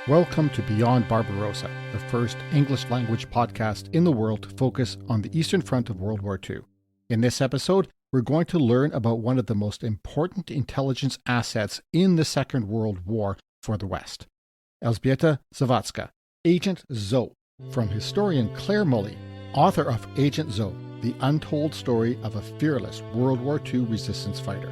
Welcome to Beyond Barbarossa, the first English language podcast in the world to focus on the Eastern Front of World War II. In this episode, we're going to learn about one of the most important intelligence assets in the Second World War for the West. Elzbieta Zawacka, Agent Zo, from historian Clare Mulley, author of Agent Zo, the untold story of a fearless World War II resistance fighter.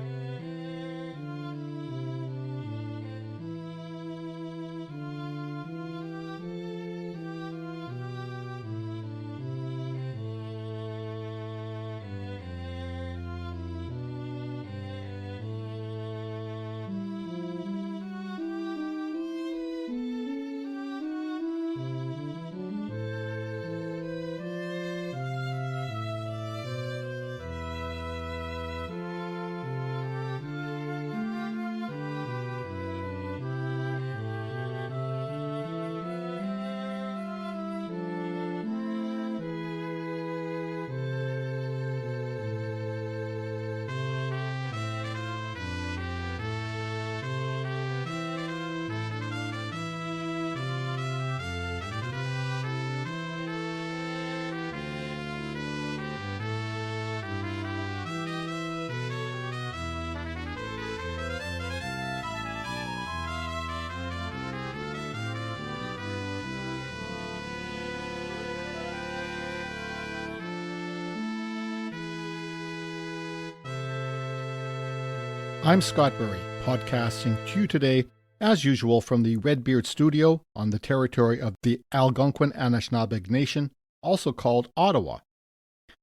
I'm Scott Burry, podcasting to you today, as usual, from the Redbeard Studio on the territory of the Algonquin Anishinaabeg Nation, also called Ottawa.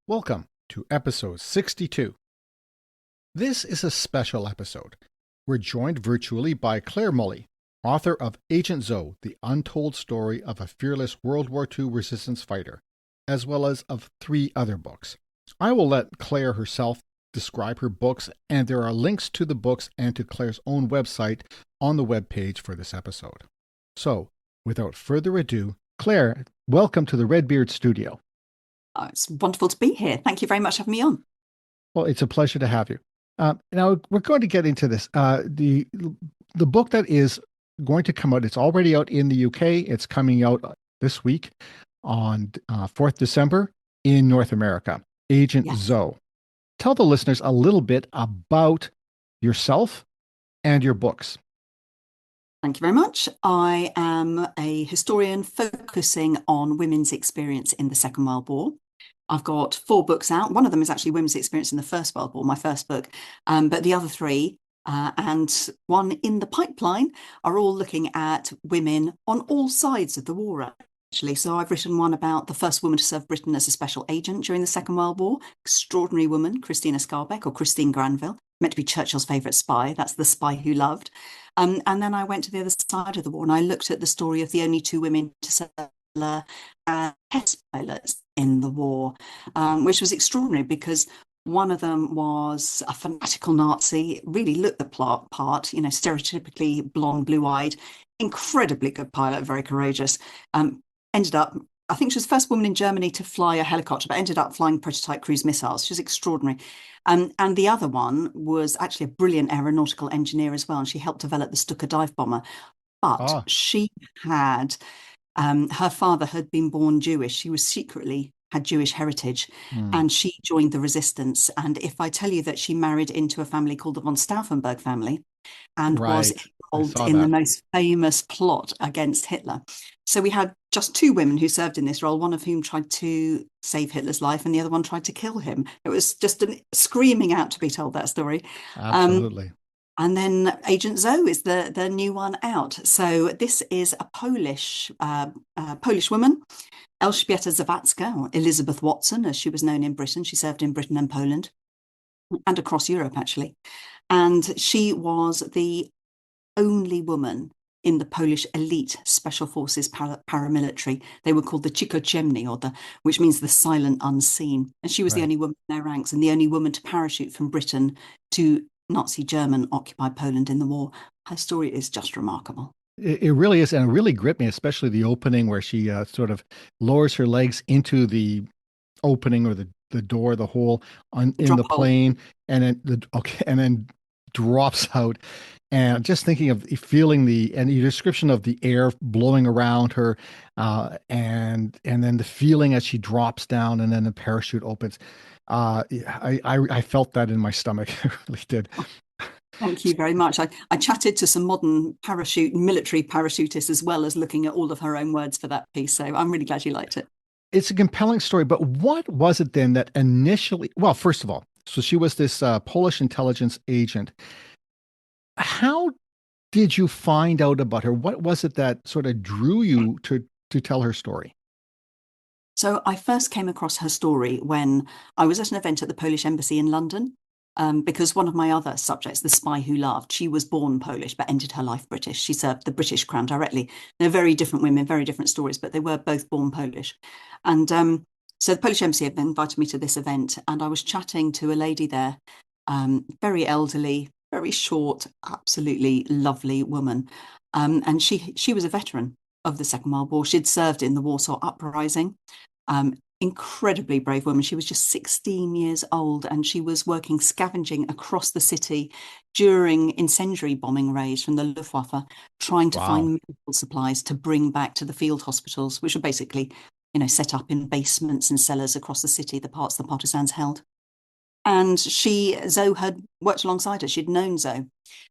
Welcome to episode 62. This is a special episode. We're joined virtually by Clare Mulley, author of Agent Zo, the untold story of a fearless World War II resistance fighter, as well as of 3 other books. I will let Clare herself describe her books, and there are links to the books and to Clare's own website on the webpage for this episode. So, without further ado, Clare, welcome to the Redbeard Studio. Oh, it's wonderful to be here. Thank you very much for having me on. Well, it's a pleasure to have you. Now, we're going to get into this. The book that is going to come out, it's already out in the UK. It's coming out this week on 4th December in North America. Agent Zo. Tell the listeners a little bit about yourself and your books. Thank you very much. I am a historian focusing on women's experience in the Second World War. I've got 4 books out. One of them is actually women's experience in the First World War, my first book. But the other 3, and one in the pipeline, are all looking at women on all sides of the war, actually. So I've written one about the first woman to serve Britain as a special agent during the Second World War, extraordinary woman, Christina Skarbek, or Christine Granville, meant to be Churchill's favourite spy. That's the spy who loved. And then I went to the other side of the war and I looked at the story of the only 2 women to serve as test pilots in the war, which was extraordinary because one of them was a fanatical Nazi, really looked the part, stereotypically blonde, blue-eyed, incredibly good pilot, very courageous. Ended up, I think she was the first woman in Germany to fly a helicopter, but ended up flying prototype cruise missiles. She was extraordinary. And the other one was actually a brilliant aeronautical engineer as well, and she helped develop the Stuka dive bomber. But she had, her father had been born Jewish. She was secretly had Jewish heritage, and she joined the resistance. And if I tell you that she married into a family called the von Stauffenberg family, and was involved in the most famous plot against Hitler. So we had just 2 women who served in this role, one of whom tried to save Hitler's life and the other one tried to kill him. It was just screaming out to be told that story. Absolutely. And then Agent Zo is the new one out. So this is a Polish woman, Elzbieta Zawacka, or Elizabeth Watson, as she was known in Britain. She served in Britain and Poland and across Europe, actually. And she was the only woman in the Polish elite special forces paramilitary. They were called the Cichociemni, which means the silent unseen. And she was the only woman in their ranks and the only woman to parachute from Britain to Nazi German occupied Poland in the war. Her story is just remarkable. It really is, and it really gripped me, especially the opening where she sort of lowers her legs into the opening or the door, the hole in the plane, and then drops out. And just thinking of feeling the and your description of the air blowing around her, and then the feeling as she drops down, and then the parachute opens. I felt that in my stomach. I really did. Thank you very much. I chatted to some modern military parachutists as well as looking at all of her own words for that piece. So I'm really glad you liked it. It's a compelling story, but what was it then that initially? Well, first of all, so she was this Polish intelligence agent. How did you find out about her? What was it that sort of drew you to tell her story? So I first came across her story when I was at an event at the Polish Embassy in London. Because one of my other subjects, The Spy Who Loved, she was born Polish but ended her life British. She served the British crown directly. They're very different women, very different stories, but they were both born Polish. And so the Polish Embassy had invited me to this event, and I was chatting to a lady there, very elderly, very short, absolutely lovely woman. And she was a veteran of the Second World War. She'd served in the Warsaw Uprising. Incredibly brave woman. She was just 16 years old, and she was working scavenging across the city during incendiary bombing raids from the Luftwaffe, trying to find Wow. medical supplies to bring back to the field hospitals, which were basically, set up in basements and cellars across the city, the parts the partisans held. And Zoe had worked alongside her. She'd known Zoe.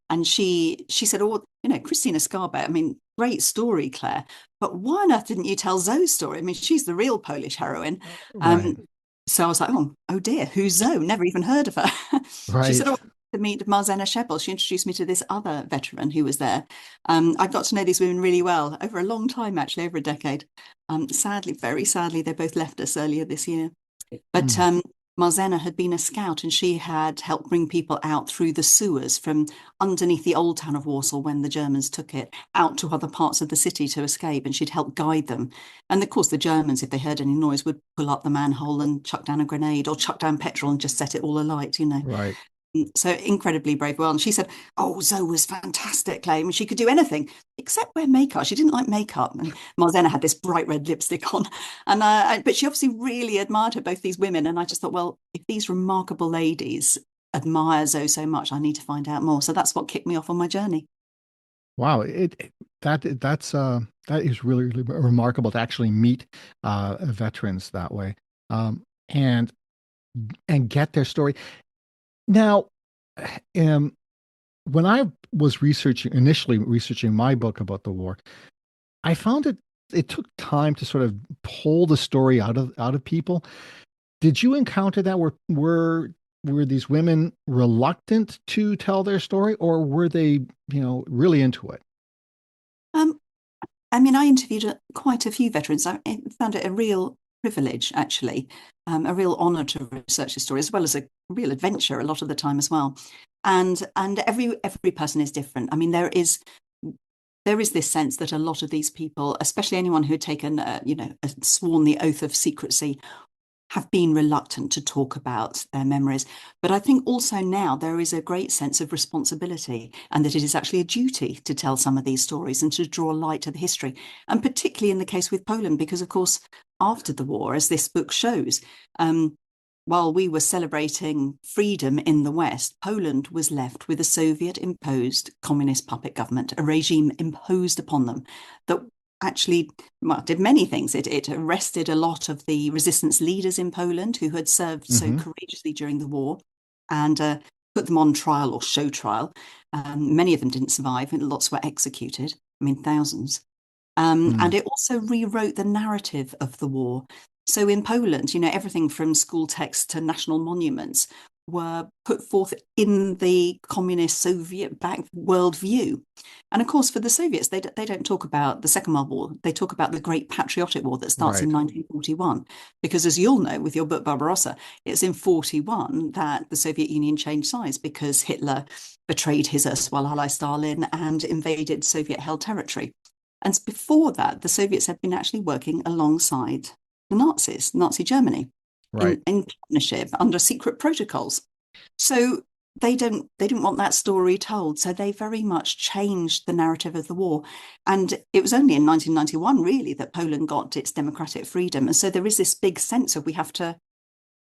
And she said, "Oh, Christina Scarbeck, I mean, great story, Claire, but why on earth didn't you tell Zoe's story? I mean, she's the real Polish heroine." Right. Um, so I was like, oh dear, who's Zoe? Never even heard of her. She said, Right. "Oh, to meet Marzena Shebel." She introduced me to this other veteran who was there. I got to know these women really well over a long time, actually, over a decade. Sadly, very sadly, they both left us earlier this year. But Mm. Marzena had been a scout, and she had helped bring people out through the sewers from underneath the old town of Warsaw when the Germans took it out to other parts of the city to escape, and she'd help guide them. And of course, the Germans, if they heard any noise, would pull up the manhole and chuck down a grenade or chuck down petrol and just set it all alight. Right. So incredibly brave. Well, and she said, "Oh, Zoe was fantastic, Clay. I mean, she could do anything except wear makeup. She didn't like makeup." And Marzena had this bright red lipstick on, and but she obviously really admired her, both these women. And I just thought, well, if these remarkable ladies admire Zoe so much, I need to find out more. So that's what kicked me off on my journey. Wow. That is really, really remarkable to actually meet veterans that way, and get their story. Now, um, when I was initially researching my book about the war, I found it took time to sort of pull the story out of people. Did you encounter that? Were these women reluctant to tell their story, or were they, really into it? Um, I mean, I interviewed quite a few veterans. I found it a real privilege, actually, a real honour to research the story, as well as a real adventure a lot of the time as well. And every person is different. I mean, there is this sense that a lot of these people, especially anyone who had taken, sworn the oath of secrecy, have been reluctant to talk about their memories. But I think also now there is a great sense of responsibility, and that it is actually a duty to tell some of these stories and to draw light to the history. And particularly in the case with Poland, because of course, after the war, as this book shows, um, while we were celebrating freedom in the West, Poland was left with a Soviet imposed communist puppet government, a regime imposed upon them that actually, well, did many things. It arrested a lot of the resistance leaders in Poland who had served so Hmm. courageously during the war, and put them on trial or show trial. Many of them didn't survive, and lots were executed. I mean, thousands. And it also rewrote the narrative of the war. So in Poland, everything from school texts to national monuments were put forth in the communist Soviet-backed worldview. And of course, for the Soviets, they don't talk about the Second World War. They talk about the Great Patriotic War that starts in Right. 1941. Because as you'll know with your book, Barbarossa, it's in 41 that the Soviet Union changed sides because Hitler betrayed his erstwhile ally Stalin and invaded Soviet-held territory. And before that, the Soviets had been actually working alongside the Nazis, Nazi Germany, Right. in partnership under secret protocols. So they didn't want that story told. So they very much changed the narrative of the war. And it was only in 1991, really, that Poland got its democratic freedom. And so there is this big sense of we have to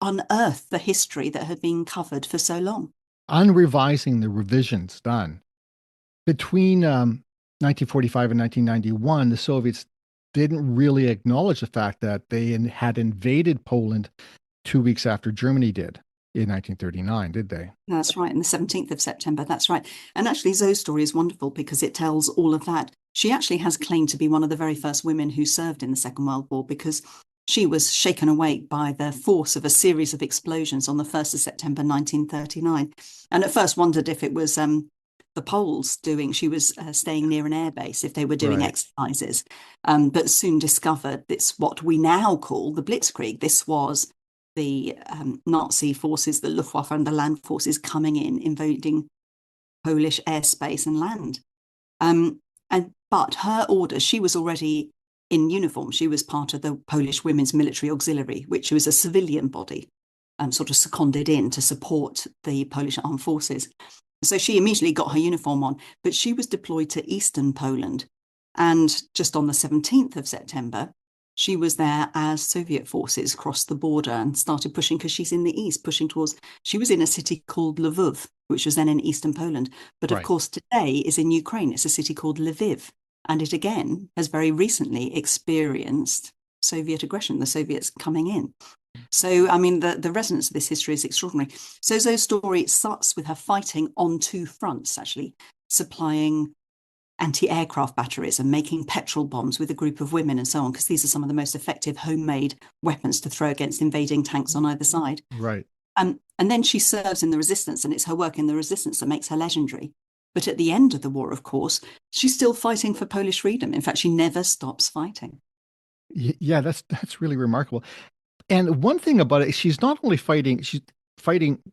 unearth the history that had been covered for so long. Unrevising the revisions done. Between 1945 and 1991, the Soviets didn't really acknowledge the fact that they had invaded Poland 2 weeks after Germany did in 1939, did they? That's right, on the 17th of September. That's right. And actually, Zoe's story is wonderful because it tells all of that. She actually has claimed to be one of the very first women who served in the Second World War because she was shaken awake by the force of a series of explosions on the 1st of September 1939. And at first wondered if it was the Poles doing, she was staying near an airbase, if they were doing Right. exercises, but soon discovered it's what we now call the Blitzkrieg. This was the Nazi forces, the Luftwaffe and the land forces coming in, invading Polish airspace and land. But her orders, she was already in uniform. She was part of the Polish Women's Military Auxiliary, which was a civilian body, sort of seconded in to support the Polish armed forces. So she immediately got her uniform on, but she was deployed to eastern Poland. And just on the 17th of September, she was there as Soviet forces crossed the border and started pushing, because she's in the east, pushing towards, she was in a city called Lvov, which was then in eastern Poland. But of Right. course, today is in Ukraine. It's a city called Lviv. And it again has very recently experienced Soviet aggression, the Soviets coming in. So, I mean, the resonance of this history is extraordinary. So Zoe's story starts with her fighting on two fronts, actually, supplying anti-aircraft batteries and making petrol bombs with a group of women and so on, because these are some of the most effective homemade weapons to throw against invading tanks on either side. Right. And then she serves in the resistance, and it's her work in the resistance that makes her legendary. But at the end of the war, of course, she's still fighting for Polish freedom. In fact, she never stops fighting. Yeah, that's really remarkable. And one thing about it, she's fighting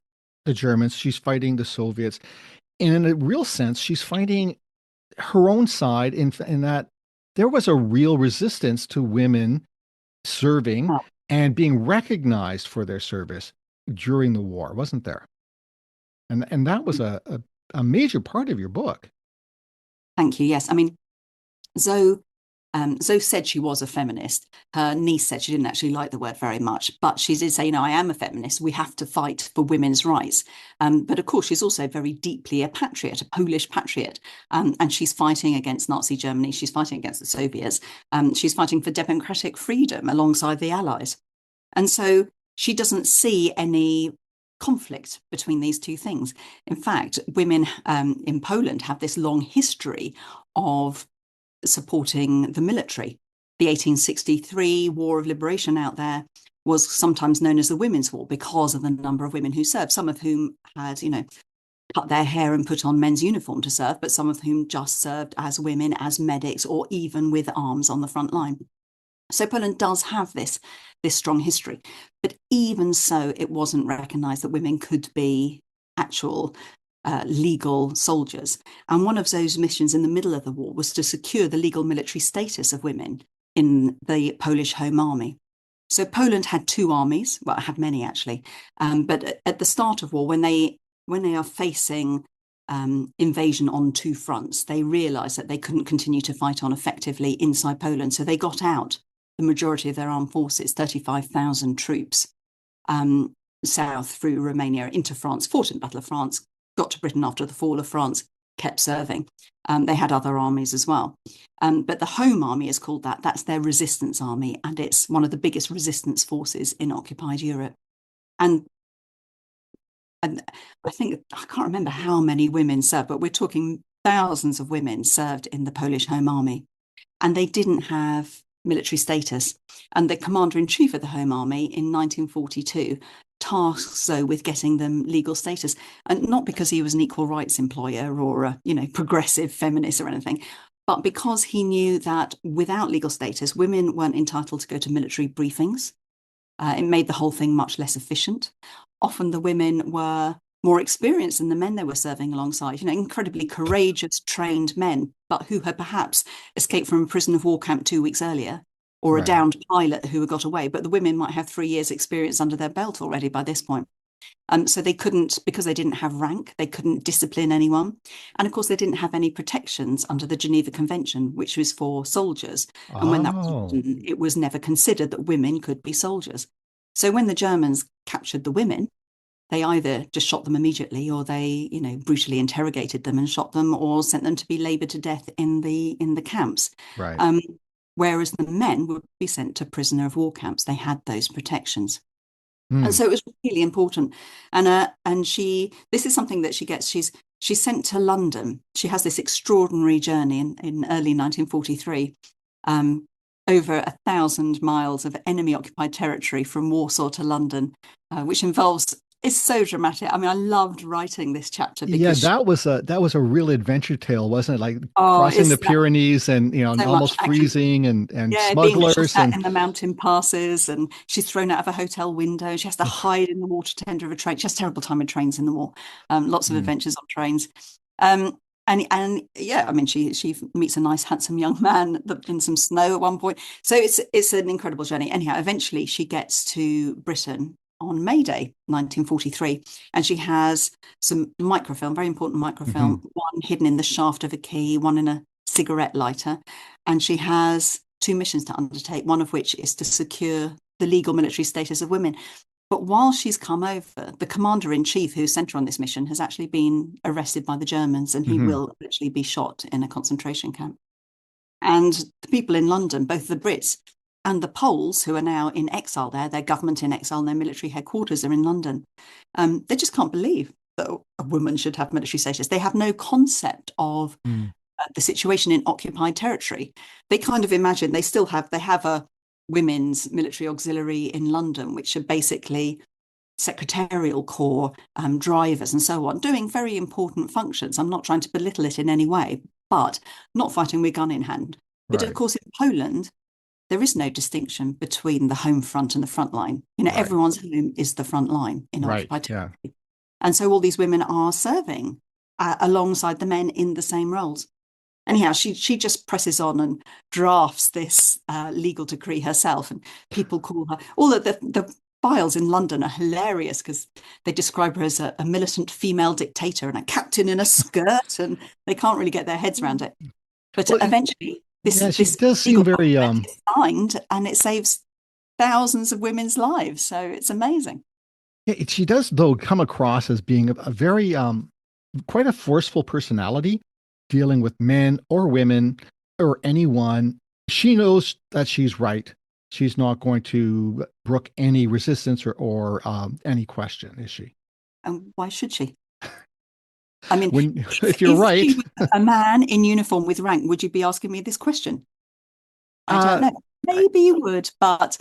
the Germans, she's fighting the Soviets. And in a real sense, she's fighting her own side in that there was a real resistance to women serving Oh, and being recognized for their service during the war, wasn't there? And that was a major part of your book. thank you. Yes. I mean, Zoe Zoe said she was a feminist. Her niece said she didn't actually like the word very much, but she did say, I am a feminist. We have to fight for women's rights. But of course, she's also very deeply a patriot, a Polish patriot. And she's fighting against Nazi Germany. She's fighting against the Soviets. She's fighting for democratic freedom alongside the Allies. And so she doesn't see any conflict between these two things. In fact, women in Poland have this long history of supporting the military. The 1863 War of Liberation out there was sometimes known as the Women's War because of the number of women who served, some of whom had, cut their hair and put on men's uniform to serve, but some of whom just served as women, as medics, or even with arms on the front line. So Poland does have this strong history. But even so, it wasn't recognised that women could be actual legal soldiers. And one of those missions in the middle of the war was to secure the legal military status of women in the Polish Home Army. So Poland had two armies, well, it had many actually, but at the start of war, when they are facing invasion on two fronts, they realised that they couldn't continue to fight on effectively inside Poland. So they got out the majority of their armed forces, 35,000 troops, south through Romania into France, fought in the Battle of France, got to Britain after the fall of France, kept serving. They had other armies as well. But the Home Army is called that. That's their resistance army, and it's one of the biggest resistance forces in occupied Europe. And I think, I can't remember how many women served, but we're talking thousands of women served in the Polish Home Army. And they didn't have military status. And the commander-in-chief of the Home Army in 1942 tasked Zoe with getting them legal status, and not because he was an equal rights employer or a progressive feminist or anything, but because he knew that without legal status, women weren't entitled to go to military briefings. It made the whole thing much less efficient. Often the women were more experienced than the men they were serving alongside, incredibly courageous, trained men, but who had perhaps escaped from a prison of war camp 2 weeks earlier, or a Right. downed pilot who had got away. But the women might have 3 years' experience under their belt already by this point. So they couldn't, because they didn't have rank, they couldn't discipline anyone. And of course, they didn't have any protections under the Geneva Convention, which was for soldiers. And when that was Oh, written, it was never considered that women could be soldiers. So when the Germans captured the women, they either just shot them immediately, or they, brutally interrogated them and shot them, or sent them to be labored to death in the camps. Right. Whereas the men would be sent to prisoner of war camps. They had those protections. And Hmm. so it was really important. And this is something that she gets. She's sent to London. She has this extraordinary journey in early 1943, over 1,000 miles of enemy occupied territory from Warsaw to London, which involves. It's so dramatic. I mean, I loved writing this chapter Yeah, because that was a real adventure tale, wasn't it? Like crossing it's the Pyrenees and and so much almost action. freezing and Yeah, being shot smugglers at and in the mountain passes, and she's thrown out of a hotel window. She has to hide in the water tender of a train. She has a terrible time with trains in the war. Lots of Hmm. adventures on trains. And yeah, I mean, she meets a nice, handsome young man in some snow at one point. So it's an incredible journey. Anyhow, eventually she gets to Britain on May Day, 1943, and she has some microfilm, very important Hmm. microfilm, one hidden in the shaft of a key, one in a cigarette lighter, and she has two missions to undertake, one of which is to secure the legal military status of women. But while she's come over, the commander-in-chief who sent her on this mission has actually been arrested by the Germans, and he Hmm. will actually be shot in a concentration camp. And the people in London, both the Brits and the Poles, who are now in exile there, their government in exile, and their military headquarters are in London, they just can't believe that a woman should have military status. They have no concept of Hmm. the situation in occupied territory. They kind of imagine they have a women's military auxiliary in London, which are basically secretarial corps, drivers, and so on, doing very important functions. I'm not trying to belittle it in any way, but not fighting with gun in hand. But of Right. course, in Poland, there is no distinction between the home front and the front line. Right. Everyone's home is the front line in Right. occupied Yeah. territory. And so all these women are serving alongside the men in the same roles. Anyhow, she just presses on and drafts this legal decree herself, and people call her. All of the files in London are hilarious because they describe her as a militant female dictator and a captain in a skirt, and they can't really get their heads around it. But Well, eventually, yeah, she this does seem legal very document is signed, and it saves thousands of women's lives. So it's amazing. she does though come across as being a very quite a forceful personality dealing with men or women or anyone. She knows that she's right. She's not going to brook any resistance or any question, is she? And why should she? I mean, When if you're if she right, was a man in uniform with rank, would you be asking me this question? I don't uh, know. I- Maybe you would, but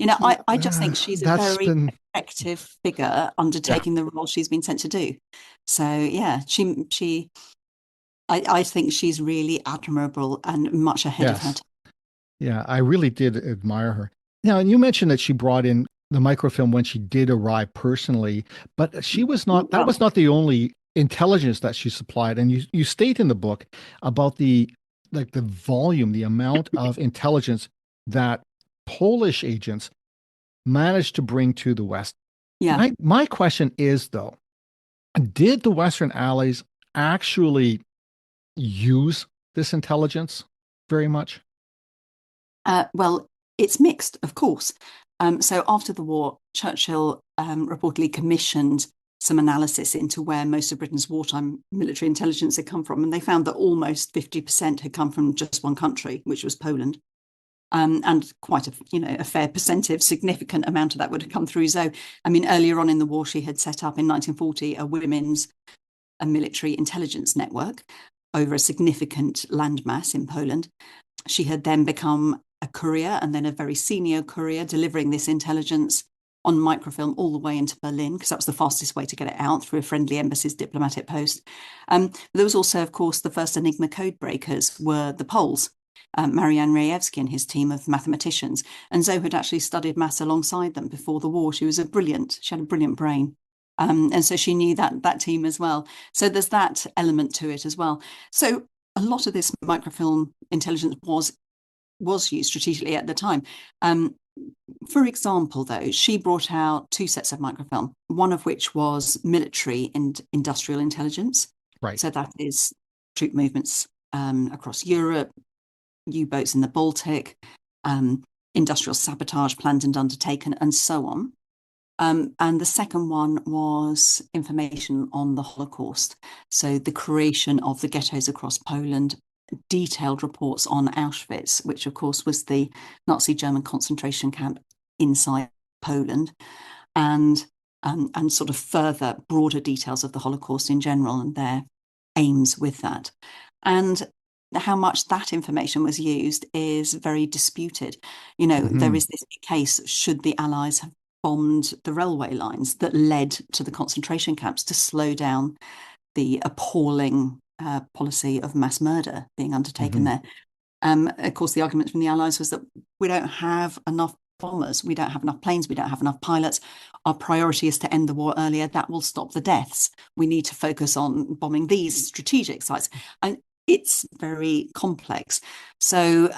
I just think she's a that's very been effective figure yeah. undertaking the role she's been sent to do. So yeah, I think she's really admirable and much ahead of her Yes. time. Yeah, I really did admire her. Now, and you mentioned that she brought in the microfilm when she did arrive personally, but she was not, that Well, was not the only intelligence that she supplied. And you state in the book about the volume, the amount of intelligence that Polish agents managed to bring to the West. yeah. My question is though, did the Western allies actually use this intelligence very much? Well, it's mixed, of course. So after the war, Churchill reportedly commissioned some analysis into where most of Britain's wartime military intelligence had come from, and they found that almost 50% had come from just one country, which was Poland. And quite a fair percentage, significant amount of that would have come through Zoe. I mean, earlier on in the war, she had set up in 1940 a military intelligence network over a significant landmass in Poland. She had then become a courier, and then a very senior courier, delivering this intelligence on microfilm all the way into Berlin, because that was the fastest way to get it out, through a friendly embassy's diplomatic post. There was also, of course, the first Enigma code breakers were the Poles. Marian Rejewski and his team of mathematicians. And Zoe had actually studied maths alongside them before the war. She had a brilliant brain. And so she knew that team as well. So there's that element to it as well. So a lot of this microfilm intelligence was used strategically at the time. For example, though, she brought out two sets of microfilm, one of which was military and industrial intelligence. Right. So that is troop movements across Europe, U-boats in the Baltic, industrial sabotage planned and undertaken, and so on. And the second one was information on the Holocaust. So the creation of the ghettos across Poland, detailed reports on Auschwitz, which of course was the Nazi German concentration camp inside Poland, and sort of further broader details of the Holocaust in general and their aims with that. And how much that information was used is very disputed. There is this case, should the Allies have bombed the railway lines that led to the concentration camps to slow down the appalling policy of mass murder being undertaken there? Of course, the argument from the Allies was that we don't have enough bombers, we don't have enough planes, we don't have enough pilots. Our priority is to end the war earlier. That will stop the deaths. We need to focus on bombing these strategic sites. And it's very complex. So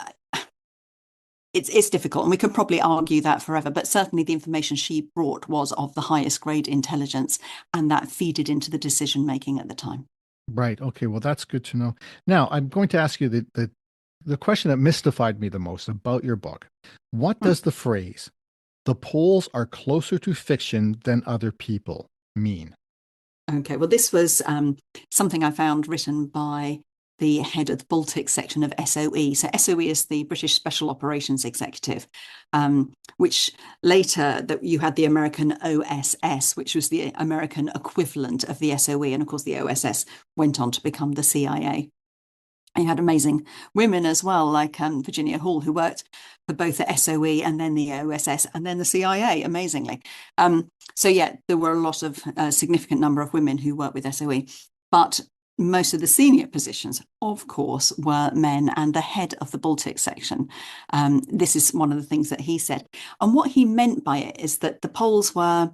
it's difficult, and we could probably argue that forever, but certainly the information she brought was of the highest grade intelligence, and that feeded into the decision making at the time. Right. Okay. Well, that's good to know. Now, I'm going to ask you the question that mystified me the most about your book. What does the phrase, "the Poles are closer to fiction than other people," mean? Okay, well, this was something I found written by the head of the Baltic section of SOE. So SOE is the British Special Operations Executive, which later that you had the American OSS, which was the American equivalent of the SOE. And of course, the OSS went on to become the CIA. You had amazing women as well, like Virginia Hall, who worked for both the SOE and then the OSS and then the CIA, amazingly. So yeah, there were a lot of significant number of women who worked with SOE, but most of the senior positions, of course, were men, and the head of the Baltic section. This is one of the things that he said. And what he meant by it is that the Poles were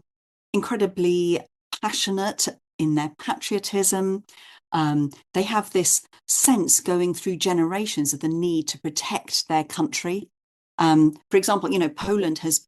incredibly passionate in their patriotism. They have this sense going through generations of the need to protect their country. For example, Poland has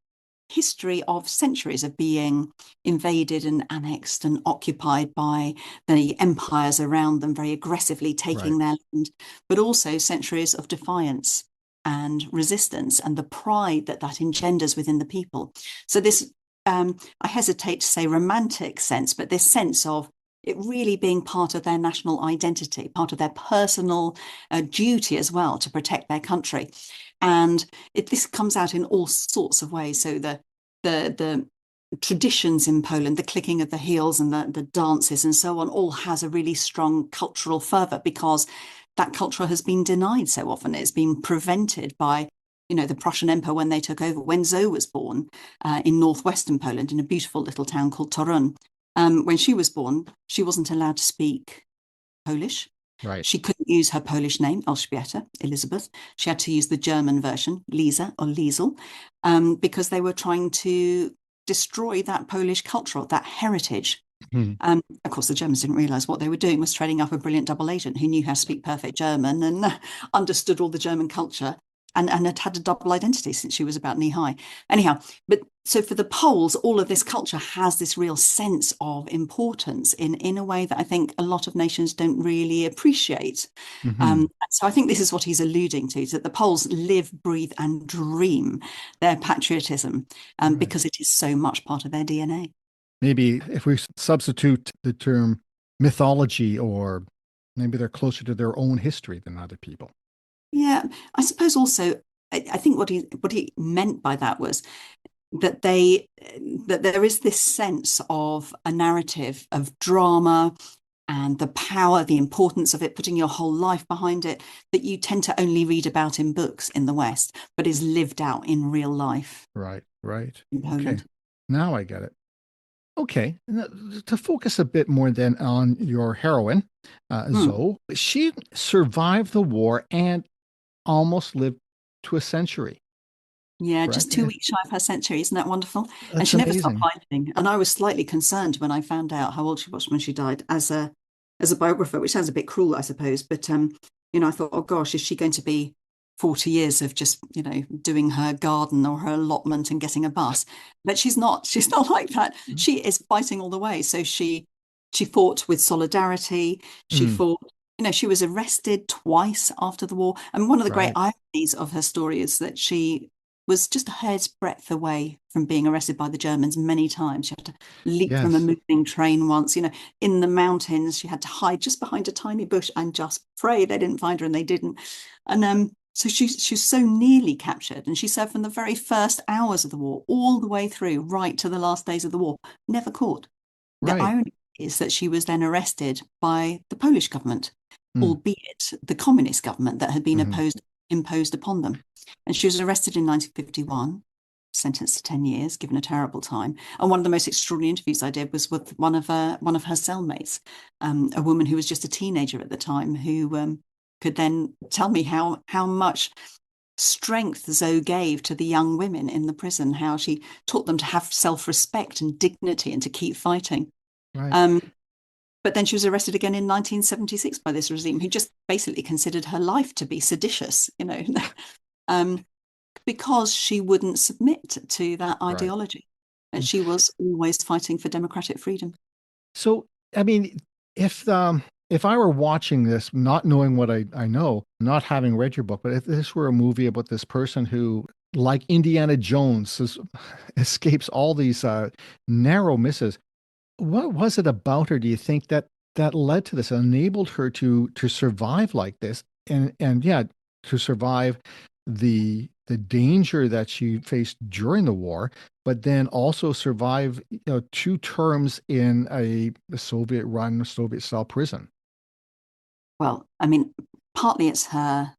history of centuries of being invaded and annexed and occupied by the empires around them, very aggressively taking their land, but also centuries of defiance and resistance and the pride that that engenders within the people. So this, I hesitate to say romantic sense, but this sense of it really being part of their national identity, part of their personal duty as well to protect their country. And this comes out in all sorts of ways. So the traditions in Poland, the clicking of the heels and the dances and so on, all has a really strong cultural fervor because that culture has been denied so often. It's been prevented by the Prussian Empire when they took over. When Zoe was born in northwestern Poland, in a beautiful little town called Toruń, when she was born, she wasn't allowed to speak Polish. Right. She couldn't use her Polish name, Elzbieta, Elizabeth. She had to use the German version, Lisa or Liesel, because they were trying to destroy that Polish culture, that heritage. Of course, the Germans didn't realise what they were doing was training up a brilliant double agent who knew how to speak perfect German and understood all the German culture and had a double identity since she was about knee high. Anyhow, but so for the Poles, all of this culture has this real sense of importance in a way that I think a lot of nations don't really appreciate. So I think this is what he's alluding to, is that the Poles live, breathe and dream their patriotism because it is so much part of their DNA. Maybe if we substitute the term mythology, or maybe they're closer to their own history than other people. Yeah, I suppose also, I think what he meant by that was that there is this sense of a narrative of drama and the power, the importance of it, putting your whole life behind it, that you tend to only read about in books in the West, but is lived out in real life. Right. In Poland. Okay. Now I get it. Okay. To focus a bit more then on your heroine, Zoe, she survived the war and almost lived to a century. Yeah, Correct? just 2 weeks shy of her century. Isn't that wonderful? And That's she never stopped amazing. fighting. And I was slightly concerned when I found out how old she was when she died as a biographer, which sounds a bit cruel, I suppose. But I thought, oh gosh, is she going to be 40 years of just, doing her garden or her allotment and getting a bus? But she's not. She's not like that. She is fighting all the way. So she fought with solidarity. She fought. She was arrested twice after the war. And one of the great ironies of her story is that she was just a hair's breadth away from being arrested by the Germans many times. She had to leap from a Yes. moving train once, in the mountains. She had to hide just behind a tiny bush and just pray they didn't find her, and they didn't. And so she's so nearly captured, and she served from the very first hours of the war all the way through, right to the last days of the war, never caught. The Right. irony is that she was then arrested by the Polish government, Mm. albeit the communist government that had been Hmm. imposed upon them. And she was arrested in 1951, sentenced to 10 years, given a terrible time. And one of the most extraordinary interviews I did was with one of her cellmates, a woman who was just a teenager at the time, who could then tell me how much strength Zoe gave to the young women in the prison, how she taught them to have self-respect and dignity and to keep fighting. Right. Um, but then she was arrested again in 1976 by this regime, who just basically considered her life to be seditious, because she wouldn't submit to that Right. ideology. And she was always fighting for democratic freedom. So, I mean, if I were watching this, not knowing what I know, not having read your book, but if this were a movie about this person who, like Indiana Jones, escapes all these narrow misses, what was it about her? Do you think that led to this, enabled her to survive like this, and yeah, to survive the danger that she faced during the war, but then also survive, 2 terms in a Soviet-run, Soviet-style prison? Well, I mean, partly it's her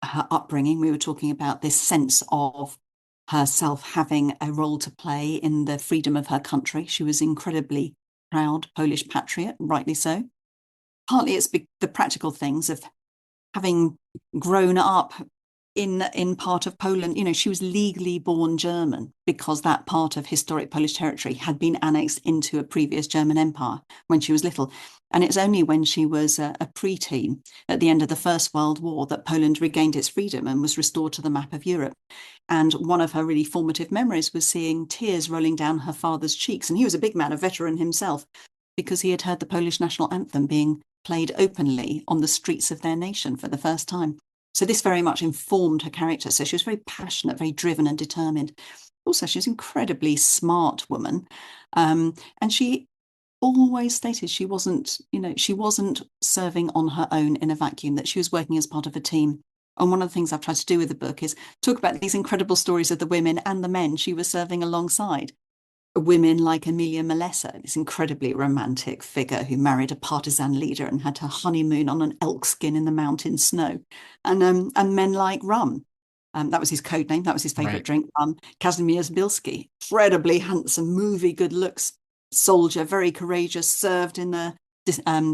upbringing. We were talking about this sense of herself having a role to play in the freedom of her country. She was incredibly proud Polish patriot, rightly so. Partly it's the practical things of having grown up in part of Poland. She was legally born German because that part of historic Polish territory had been annexed into a previous German empire when she was little. And it's only when she was a preteen at the end of the First World War that Poland regained its freedom and was restored to the map of Europe. And one of her really formative memories was seeing tears rolling down her father's cheeks. And he was a big man, a veteran himself, because he had heard the Polish national anthem being played openly on the streets of their nation for the first time. So this very much informed her character. So she was very passionate, very driven and determined. Also, she's an incredibly smart woman. And she always stated she wasn't serving on her own in a vacuum, that she was working as part of a team. And one of the things I've tried to do with the book is talk about these incredible stories of the women and the men she was serving alongside. Women like Emilia Malesa, this incredibly romantic figure who married a partisan leader and had her honeymoon on an elk skin in the mountain snow, and men like Rum. That was his code name. That was his favorite Right. drink. Kazimierz Bilski, incredibly handsome, movie, good looks soldier, very courageous, served in the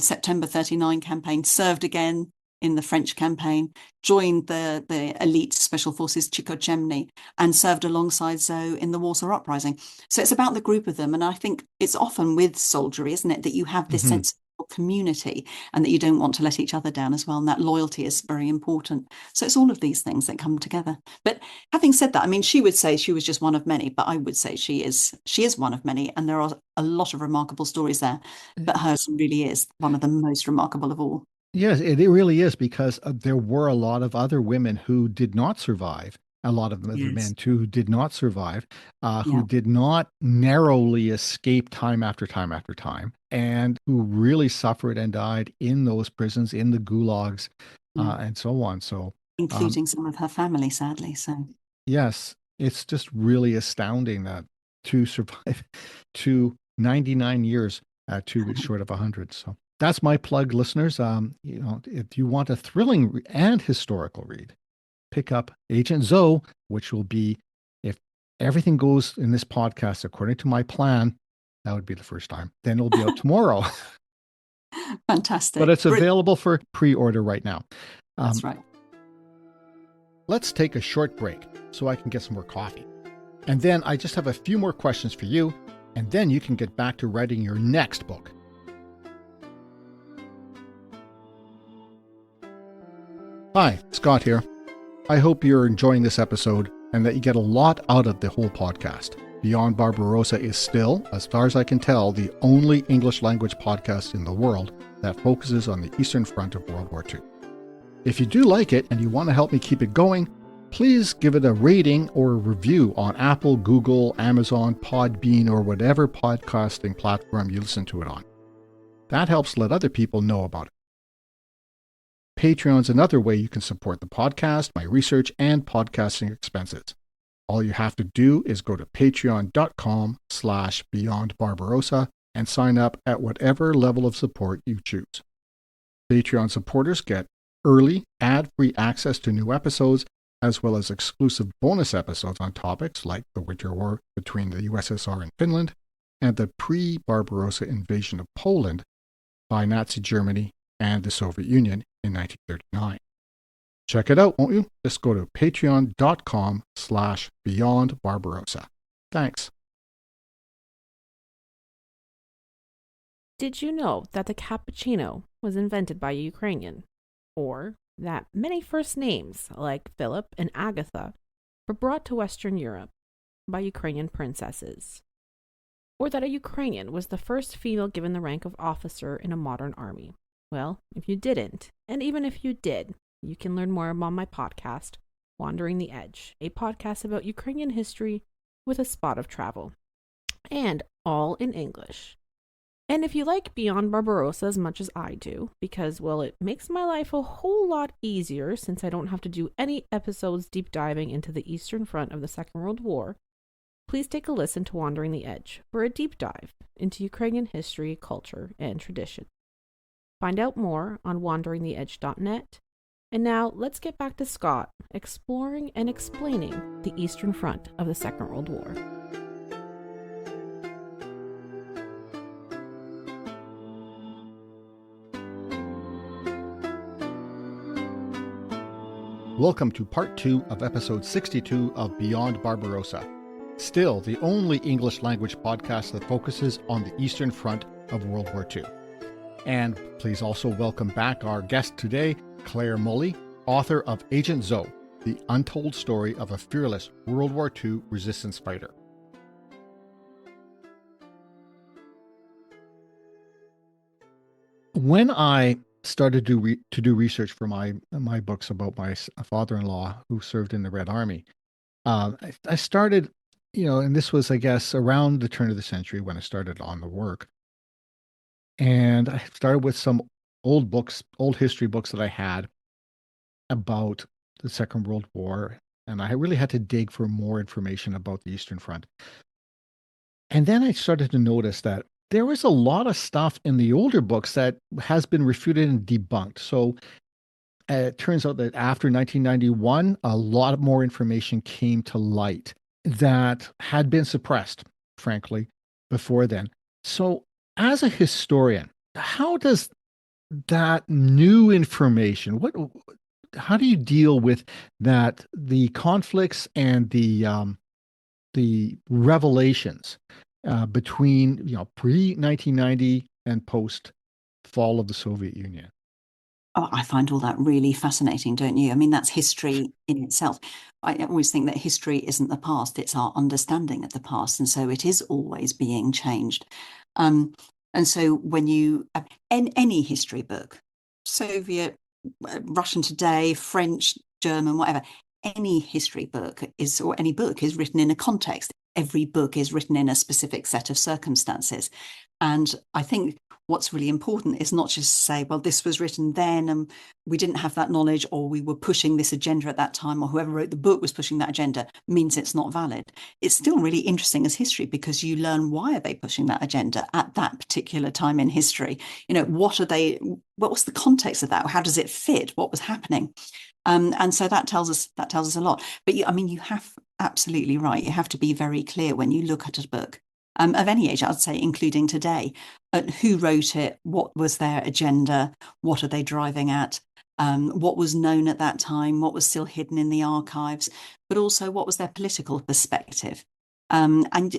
September 39 campaign, served again in the French campaign, joined the elite special forces Chicocemni, and served alongside Zoe in the Warsaw Uprising. So it's about the group of them. And I think it's often with soldiery, isn't it, that you have this Hmm. sense of community and that you don't want to let each other down as well. And that loyalty is very important. So it's all of these things that come together. But having said that, I mean, she would say she was just one of many, but I would say she is one of many. And there are a lot of remarkable stories there. But hers really is one of the most remarkable of all. Yes, it really is, because there were a lot of other women who did not survive. A lot of them, the Yes. men too, who did not survive, who Yeah. did not narrowly escape time after time after time, and who really suffered and died in those prisons, in the gulags, Yeah. and so on. So, um, Including some of her family, sadly. So, yes, it's just really astounding that to survive to 99 years, 2 weeks short of 100. So that's my plug, listeners. If you want a thrilling and historical read, pick up Agent Zoe, which will be, if everything goes in this podcast according to my plan, that would be the first time. Then it'll be out tomorrow. But fantastic. it's available for pre-order right now. That's Um, right. let's take a short break so I can get some more coffee. And then I just have a few more questions for you, and then you can get back to writing your next book. Hi, Scott here. I hope you're enjoying this episode and that you get a lot out of the whole podcast. Beyond Barbarossa is still, as far as I can tell, the only English language podcast in the world that focuses on the Eastern Front of World War II. If you do like it and you want to help me keep it going, please give it a rating or a review on Apple, Google, Amazon, Podbean, or whatever podcasting platform you listen to it on. That helps let other people know about it. Patreon's another way you can support the podcast, my research, and podcasting expenses. All you have to do is go to patreon.com/beyondbarbarossa and sign up at whatever level of support you choose. Patreon supporters get early, ad-free access to new episodes, as well as exclusive bonus episodes on topics like the Winter War between the USSR and Finland and the pre-Barbarossa invasion of Poland by Nazi Germany and the Soviet Union in 1939. Check it out, won't you? Just go to patreon.com/beyondbarbarossa. Thanks. Did you know that the cappuccino was invented by a Ukrainian? Or that many first names, like Philip and Agatha, were brought to Western Europe by Ukrainian princesses? Or that a Ukrainian was the first female given the rank of officer in a modern army? Well, if you didn't, and even if you did, you can learn more on my podcast, Wandering the Edge, a podcast about Ukrainian history with a spot of travel, and all in English. And if you like Beyond Barbarossa as much as I do, because, well, it makes my life a whole lot easier since I don't have to do any episodes deep diving into the Eastern Front of the Second World War, please take a listen to Wandering the Edge for a deep dive into Ukrainian history, culture, and tradition. Find out more on wanderingtheedge.net. And now let's get back to Scott exploring and explaining the Eastern Front of the Second World War. Welcome to part 2 of episode 62 of Beyond Barbarossa. Still the only English language podcast that focuses on the Eastern Front of World War II. And please also welcome back our guest today, Clare Mulley, author of Agent Zoe, the untold story of a fearless World War II resistance fighter. When I started to do research for my books about my father-in-law who served in the Red Army, I started, and this was, I guess, around the turn of the century when I started on the work. And I started with some old books, old history books that I had about the Second World War. And I really had to dig for more information about the Eastern Front. And then I started to notice that there was a lot of stuff in the older books that has been refuted and debunked. So it turns out that after 1991, a lot more information came to light that had been suppressed, frankly, before then. So as a historian, how does that new information, how do you deal with that, the conflicts and the revelations between pre-1990 and post fall of the Soviet Union? Oh, I find all that really fascinating, don't you? I mean, that's history in itself. I always think that history isn't the past, it's our understanding of the past. And so it is always being changed. And so when you, in any history book, Soviet, Russian today, French, German, whatever, any history book is, or any book is written in a context. Every book is written in a specific set of circumstances. And I think what's really important is not just to say, well, this was written then and we didn't have that knowledge, or we were pushing this agenda at that time, or whoever wrote the book was pushing that agenda, means it's not valid. It's still really interesting as history because you learn, why are they pushing that agenda at that particular time in history? What was the context of that? How does it fit? What was happening? And so that tells us a lot. But you have absolutely right. You have to be very clear when you look at a book of any age, I'd say, including today, at who wrote it, what was their agenda, what are they driving at, what was known at that time, what was still hidden in the archives, but also what was their political perspective. And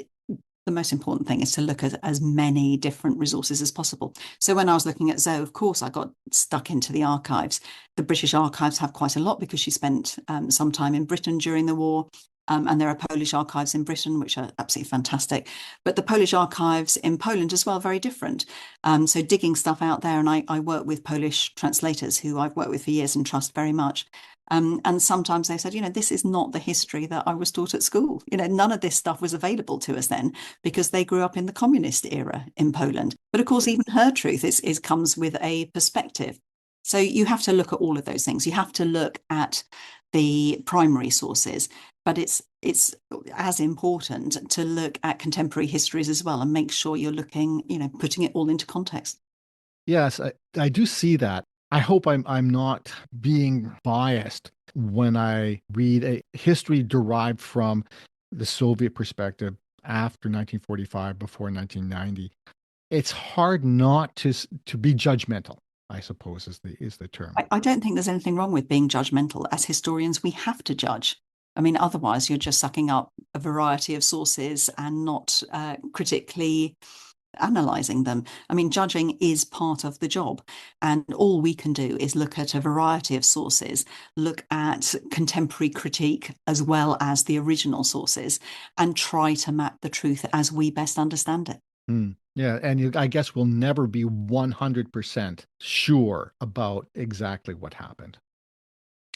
the most important thing is to look at as many different resources as possible. So when I was looking at Zoe, of course, I got stuck into the archives. The British archives have quite a lot because she spent some time in Britain during the war. And there are Polish archives in Britain, which are absolutely fantastic. But the Polish archives in Poland as well, very different. So digging stuff out there, and I work with Polish translators who I've worked with for years and trust very much. And sometimes they said, this is not the history that I was taught at school. None of this stuff was available to us then because they grew up in the communist era in Poland. But of course, even her truth is comes with a perspective. So you have to look at all of those things. You have to look at the primary sources, but it's as important to look at contemporary histories as well and make sure you're looking, putting it all into context. Yes, I do see that. I hope I'm not being biased when I read a history derived from the Soviet perspective after 1945, before 1990. It's hard not to be judgmental, I suppose is the term. I don't think there's anything wrong with being judgmental. As historians, we have to judge. I mean, otherwise, you're just sucking up a variety of sources and not critically analysing them. I mean, judging is part of the job. And all we can do is look at a variety of sources, look at contemporary critique as well as the original sources, and try to map the truth as we best understand it. Yeah, and I guess we'll never be 100% sure about exactly what happened.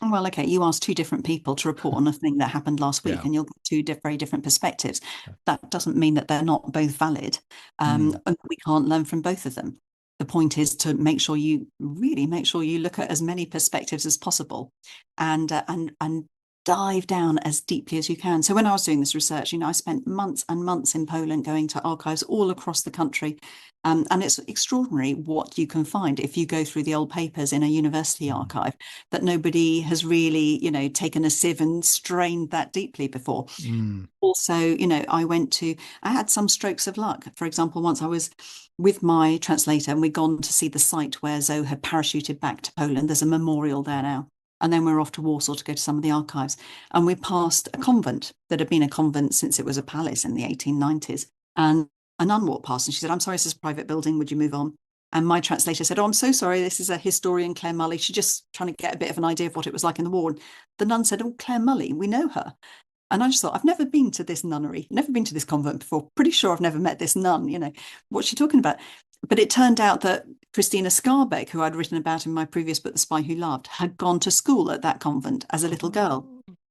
Well, okay, you asked two different people to report on a thing that happened last week, Yeah. and you'll get two very different perspectives. Yeah. That doesn't mean that they're not both valid. And we can't learn from both of them. The point is to make sure you look at as many perspectives as possible, and dive down as deeply as you can. So when I was doing this research, I spent months and months in Poland going to archives all across the country. And it's extraordinary what you can find if you go through the old papers in a university archive that nobody has really, taken a sieve and strained that deeply before. Also, I had some strokes of luck. For example, once I was with my translator and we'd gone to see the site where Zoe had parachuted back to Poland. There's a memorial there now. And then we were off to Warsaw to go to some of the archives. And we passed a convent that had been a convent since it was a palace in the 1890s. And a nun walked past and she said, "I'm sorry, this is a private building. Would you move on?" And my translator said, "Oh, I'm so sorry. This is a historian, Clare Mulley. She's just trying to get a bit of an idea of what it was like in the war." And the nun said, "Oh, Clare Mulley, we know her." And I just thought, I've never been to this nunnery, never been to this convent before. Pretty sure I've never met this nun. What's she talking about? But it turned out that Christina Skarbek, who I'd written about in my previous book, The Spy Who Loved, had gone to school at that convent as a little girl.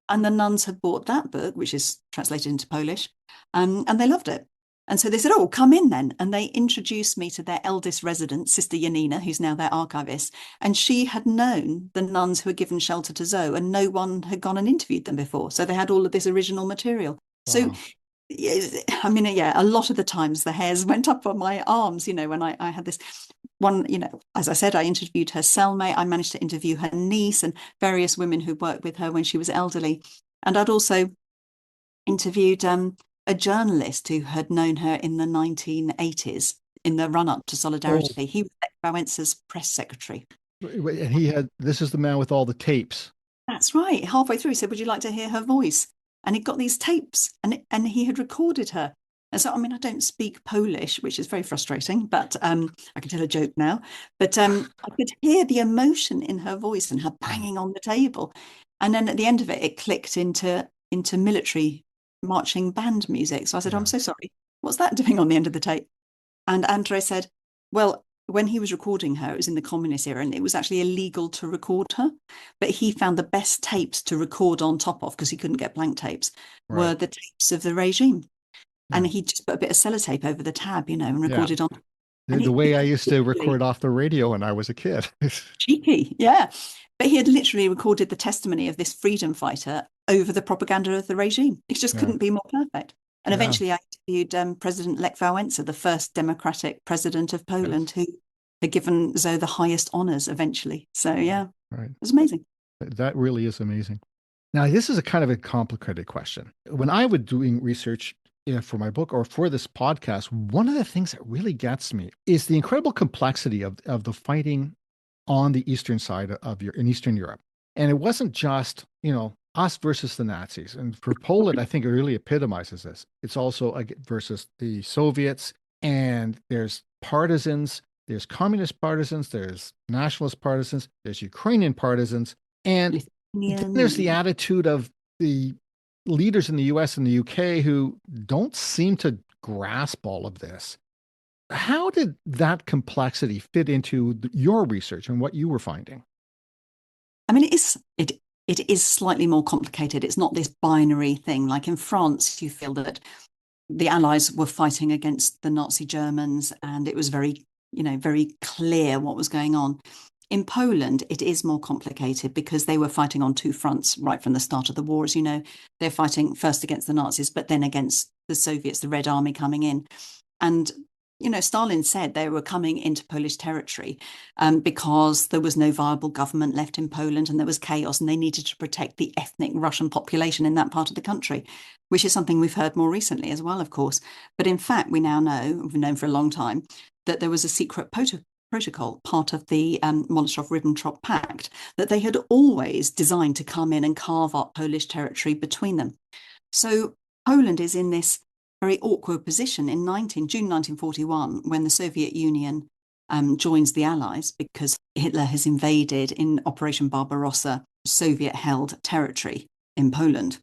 And the nuns had bought that book, which is translated into Polish, and they loved it. And so they said, "Oh, come in then." And they introduced me to their eldest resident, Sister Janina, who's now their archivist. And she had known the nuns who had given shelter to Zoe, and no one had gone and interviewed them before. So they had all of this original material. Wow. So, I mean, a lot of the times the hairs went up on my arms, when I had this one, as I said, I interviewed her cellmate. I managed to interview her niece and various women who worked with her when she was elderly. And I'd also interviewed a journalist who had known her in the 1980s in the run-up to Solidarity. He was Lech Wałęsa's press secretary. And this is the man with all the tapes. That's right. Halfway through, he said, "Would you like to hear her voice?" And he got these tapes and he had recorded her. And so, I mean, I don't speak Polish, which is very frustrating, but I can tell a joke now. But I could hear the emotion in her voice and her banging on the table. And then at the end of it, it clicked into military marching band music. So I said, "I'm so sorry. What's that doing on the end of the tape?" And Andre said, "Well, when he was recording her, it was in the communist era, and it was actually illegal to record her. But he found the best tapes to record on top of, because he couldn't get blank tapes, were the tapes of the regime." And he just put a bit of sellotape over the tab, and recorded on. The way I used to record off the radio when I was a kid. Cheeky, yeah. But he had literally recorded the testimony of this freedom fighter over the propaganda of the regime. It just couldn't be more perfect. And eventually I interviewed President Lech Wałęsa, the first democratic president of Poland, who had given Zoe the highest honours eventually. So, it was amazing. That really is amazing. Now, this is a kind of a complicated question. When I was doing research for my book or for this podcast, one of the things that really gets me is the incredible complexity of the fighting on the eastern side in Eastern Europe. And it wasn't just, us versus the Nazis. And for Poland, I think it really epitomizes this. It's also versus the Soviets, and there's partisans, there's communist partisans, there's nationalist partisans, there's Ukrainian partisans, and then there's the attitude of the leaders in the US and the UK who don't seem to grasp all of this. How did that complexity fit into your research and what you were finding? I mean, it is slightly more complicated. It's not this binary thing. Like in France, you feel that the Allies were fighting against the Nazi Germans, and it was very, very clear what was going on. In Poland, it is more complicated because they were fighting on two fronts right from the start of the war. As you know, they're fighting first against the Nazis, but then against the Soviets, the Red Army coming in. And Stalin said they were coming into Polish territory because there was no viable government left in Poland and there was chaos, and they needed to protect the ethnic Russian population in that part of the country, which is something we've heard more recently as well, of course. But in fact, we now know, we've known for a long time, that there was a secret protocol, part of the Molotov-Ribbentrop Pact, that they had always designed to come in and carve up Polish territory between them. So Poland is in this very awkward position in June 1941, when the Soviet Union joins the Allies because Hitler has invaded in Operation Barbarossa Soviet-held territory in Poland.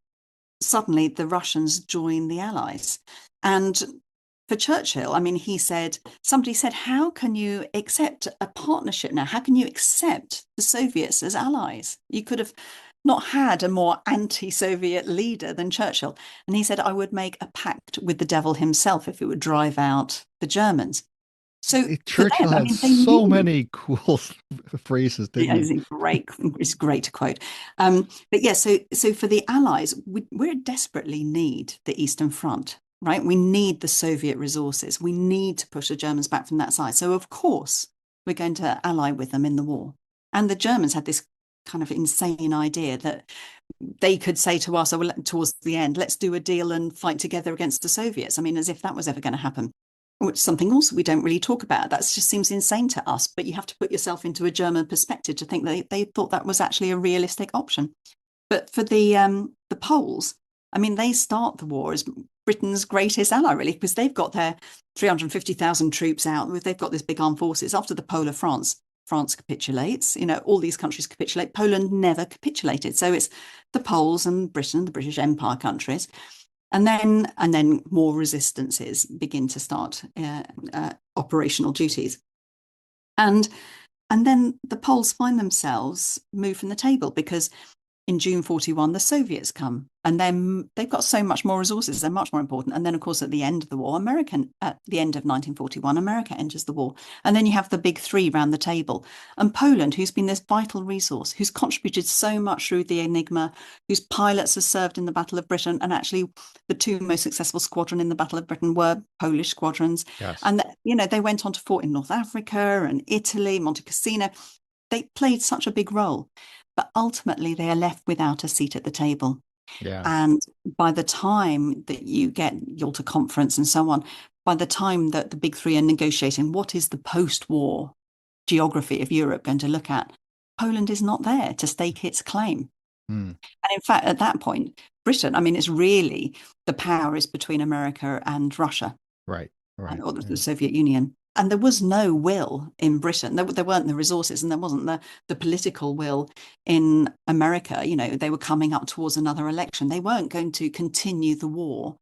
Suddenly, the Russians join the Allies. And for Churchill, somebody said, how can you accept a partnership now? How can you accept the Soviets as allies? You could have not had a more anti-Soviet leader than Churchill. And he said, I would make a pact with the devil himself if it would drive out the Germans. So Churchill had so many cool phrases, didn't he? It's great to quote. But yeah, so for the Allies, we desperately need the Eastern Front, right? We need the Soviet resources. We need to push the Germans back from that side. So of course, we're going to ally with them in the war. And the Germans had this kind of insane idea that they could say to us, towards the end, let's do a deal and fight together against the Soviets. As if that was ever going to happen. Which is something also we don't really talk about. That just seems insane to us, but you have to put yourself into a German perspective to think they thought that was actually a realistic option. But for the Poles, they start the war as Britain's greatest ally, really, because they've got their 350,000 troops out. They've got this big armed forces. After the Polar France capitulates, all these countries capitulate. Poland never capitulated. So it's the Poles and Britain, the British Empire countries. And then more resistances begin to start operational duties. And then the Poles find themselves moved from the table because in June 41, the Soviets come, and then they've got so much more resources. They're much more important. And then, of course, at the end of the war, at the end of 1941, America enters the war. And then you have the big three round the table. And Poland, who's been this vital resource, who's contributed so much through the Enigma, whose pilots have served in the Battle of Britain. And actually, the two most successful squadrons in the Battle of Britain were Polish squadrons. Yes. And, they went on to fought in North Africa and Italy, Monte Cassino. They played such a big role. But ultimately, they are left without a seat at the table. Yeah. And by the time that you get Yalta Conference and so on, by the time that the big three are negotiating, what is the post-war geography of Europe going to look at? Poland is not there to stake its claim. And in fact, at that point, Britain, it's really the power is between America and Russia. Right. Or the Soviet Union. And there was no will in Britain. There weren't the resources, and there wasn't the political will in America. They were coming up towards another election. They weren't going to continue the war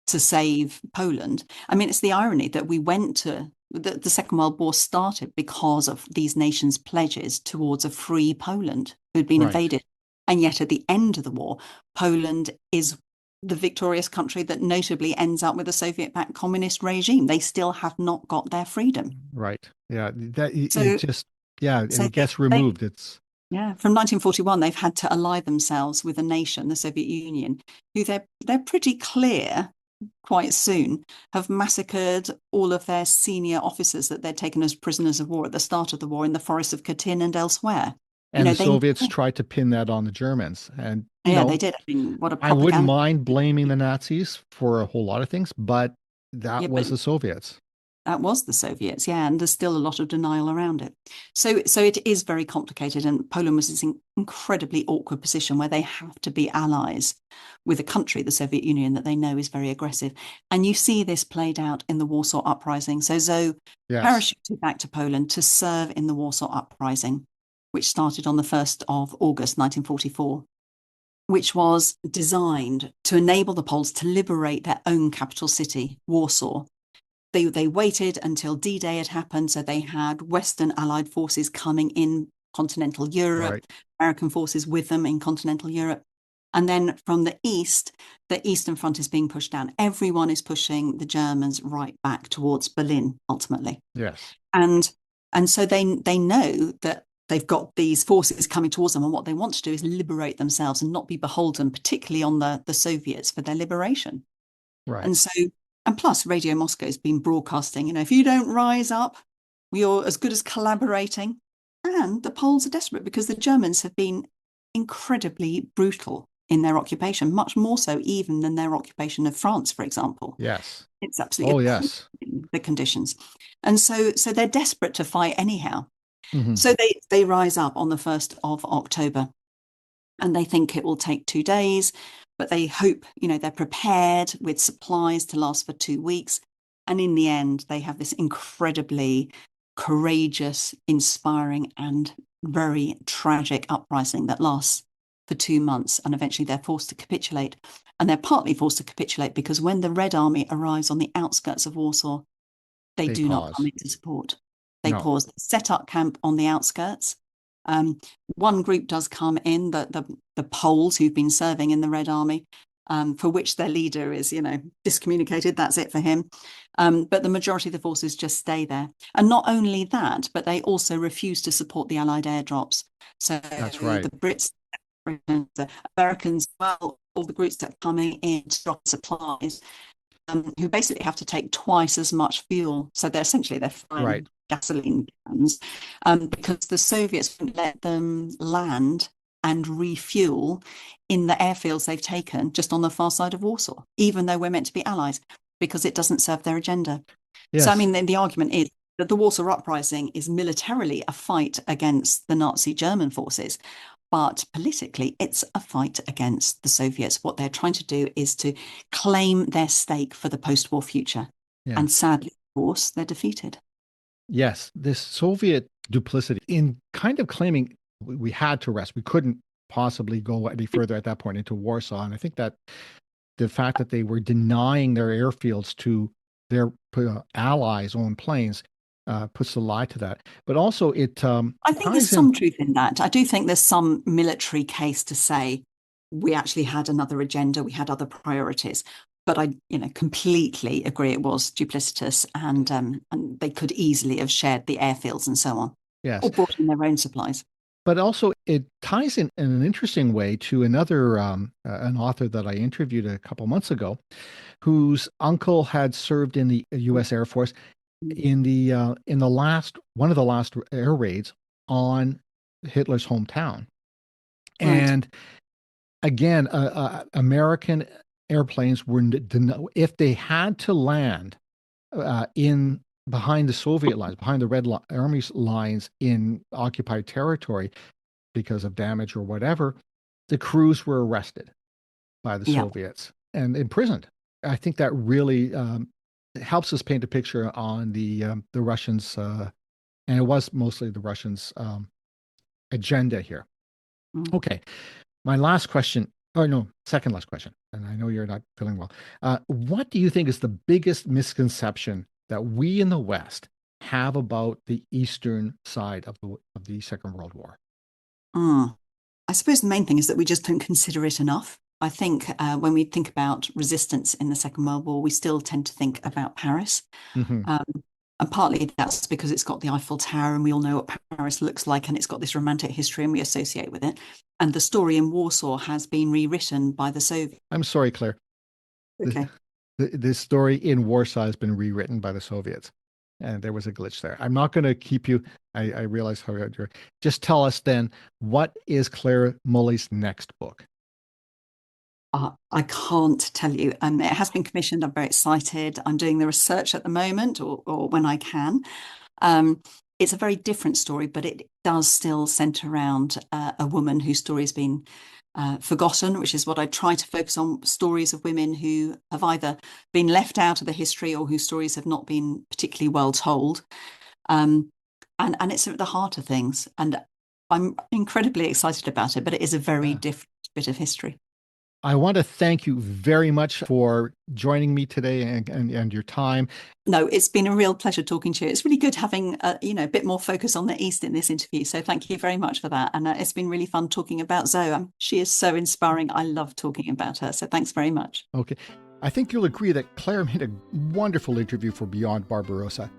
to save Poland. It's the irony that we went to the Second World War started because of these nations' pledges towards a free Poland who'd been invaded. And yet at the end of the war, Poland is the victorious country that notably ends up with a Soviet-backed communist regime. They still have not got their freedom. Right. Yeah. It gets removed. From 1941, they've had to ally themselves with a nation, the Soviet Union, who they're pretty clear quite soon have massacred all of their senior officers that they'd taken as prisoners of war at the start of the war in the forests of Katyn and elsewhere. And the Soviets tried to pin that on the Germans. And they did. What a propaganda. I wouldn't mind blaming the Nazis for a whole lot of things, but that was the Soviets. That was the Soviets, and there's still a lot of denial around it. So it is very complicated, and Poland was in this incredibly awkward position where they have to be allies with a country, the Soviet Union, that they know is very aggressive. And you see this played out in the Warsaw Uprising. So Zoe parachuted back to Poland to serve in the Warsaw Uprising, which started on the 1st of August 1944, which was designed to enable the Poles to liberate their own capital city, Warsaw. They waited until D-Day had happened, so they had Western Allied forces coming in continental Europe, Right. American forces with them in continental Europe. And then from the east, the Eastern Front is being pushed down. Everyone is pushing the Germans right back towards Berlin, ultimately. Yes. And so they know that they've got these forces coming towards them, and what they want to do is liberate themselves and not be beholden, particularly on the Soviets, for their liberation. Right. And so, and plus, Radio Moscow's been broadcasting, if you don't rise up, you're as good as collaborating. And the Poles are desperate because the Germans have been incredibly brutal in their occupation, much more so even than their occupation of France, for example. Yes. It's absolutely Oh, yes. the conditions. And so they're desperate to fight anyhow. Mm-hmm. So they rise up on the 1st of October, and they think it will take 2 days, but they hope, they're prepared with supplies to last for 2 weeks. And in the end, they have this incredibly courageous, inspiring, and very tragic uprising that lasts for 2 months. And eventually they're forced to capitulate. And they're partly forced to capitulate because when the Red Army arrives on the outskirts of Warsaw, they do not come into support. They pause, they set up camp on the outskirts. One group does come in, the Poles who've been serving in the Red Army, for which their leader is, discommunicated. That's it for him. But the majority of the forces just stay there. And not only that, but they also refuse to support the Allied airdrops. So That's right. The Brits, the Americans, well, all the groups that are coming in to drop supplies, who basically have to take twice as much fuel. So they're flying gasoline cans, because the Soviets won't let them land and refuel in the airfields they've taken just on the far side of Warsaw, even though we're meant to be allies, because it doesn't serve their agenda. Yes. So, the argument is that the Warsaw Uprising is militarily a fight against the Nazi German forces, but politically, it's a fight against the Soviets. What they're trying to do is to claim their stake for the post-war future. Yeah. And sadly, of course, they're defeated. Yes, this Soviet duplicity in kind of claiming we had to rest. We couldn't possibly go any further at that point into Warsaw. And I think that the fact that they were denying their airfields to their allies' own planes puts a lie to that. But also it I think there's some truth in that. I do think there's some military case to say we actually had another agenda, we had other priorities. But I, completely agree it was duplicitous, and they could easily have shared the airfields and so on. Yes. Or brought in their own supplies. But also it ties in an interesting way to another an author that I interviewed a couple months ago, whose uncle had served in the U.S. Air Force in the one of the last air raids on Hitler's hometown. Right. And again, American airplanes were if they had to land in behind the Soviet lines, behind the Red Army's lines in occupied territory because of damage or whatever, the crews were arrested by the Soviets and imprisoned. I think that really helps us paint a picture on the Russians, and it was mostly the Russians' agenda here. Okay, my last question. Oh, no, second last question. And I know you're not feeling well. What do you think is the biggest misconception that we in the West have about the Eastern side of the Second World War? I suppose the main thing is that we just don't consider it enough. I think when we think about resistance in the Second World War, we still tend to think about Paris. Mm-hmm. And partly that's because it's got the Eiffel Tower and we all know what Paris looks like, and it's got this romantic history and we associate with it. And the story in Warsaw has been rewritten by the Soviets. I'm sorry, Claire. Okay. The story in Warsaw has been rewritten by the Soviets. And there was a glitch there. I'm not going to keep you. I realize how you're. Just tell us then, what is Clare Mulley's next book? I can't tell you. It has been commissioned. I'm very excited. I'm doing the research at the moment, or when I can. It's a very different story, but it does still centre around a woman whose story has been forgotten, which is what I try to focus on: stories of women who have either been left out of the history or whose stories have not been particularly well told. And it's at the heart of things. And I'm incredibly excited about it, but it is a very different bit of history. I want to thank you very much for joining me today and your time. No, it's been a real pleasure talking to you. It's really good having a bit more focus on the East in this interview. So thank you very much for that. And it's been really fun talking about Zoe. She is so inspiring. I love talking about her. So thanks very much. Okay. I think you'll agree that Clare made a wonderful interview for Beyond Barbarossa.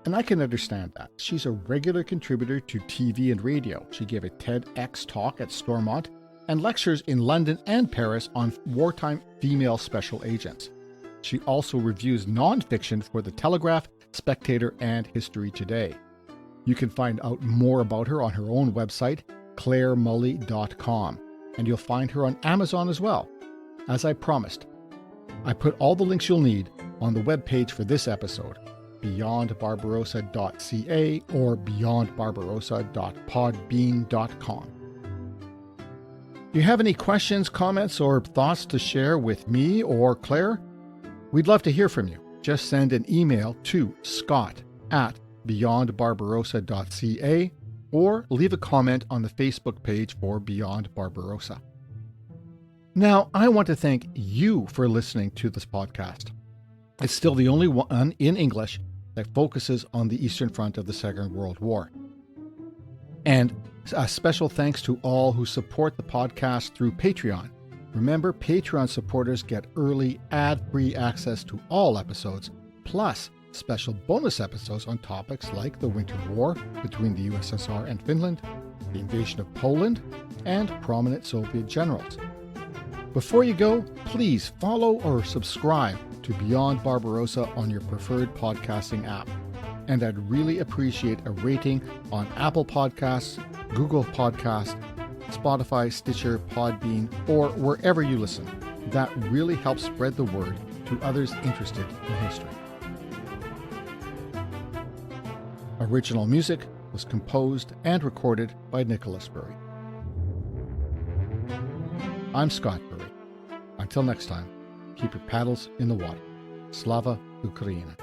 And I can understand that. She's a regular contributor to TV and radio. She gave a TEDx talk at Stormont and lectures in London and Paris on wartime female special agents. She also reviews nonfiction for The Telegraph, Spectator, and History Today. You can find out more about her on her own website, claremully.com, and you'll find her on Amazon as well. As I promised, I put all the links you'll need on the webpage for this episode, beyondbarbarossa.ca or beyondbarbarossa.podbean.com. Do you have any questions, comments, or thoughts to share with me or Clare? We'd love to hear from you. Just send an email to scott@beyondbarbarossa.ca or leave a comment on the Facebook page for Beyond Barbarossa. Now, I want to thank you for listening to this podcast. It's still the only one in English that focuses on the Eastern Front of the Second World War. And a special thanks to all who support the podcast through Patreon. Remember, Patreon supporters get early, ad-free access to all episodes, plus special bonus episodes on topics like the Winter War between the USSR and Finland, the invasion of Poland, and prominent Soviet generals. Before you go, please follow or subscribe to Beyond Barbarossa on your preferred podcasting app. And I'd really appreciate a rating on Apple Podcasts, Google Podcasts, Spotify, Stitcher, Podbean, or wherever you listen. That really helps spread the word to others interested in history. Original music was composed and recorded by Nicholas Burry. I'm Scott Burry. Until next time, keep your paddles in the water. Slava Ukraina.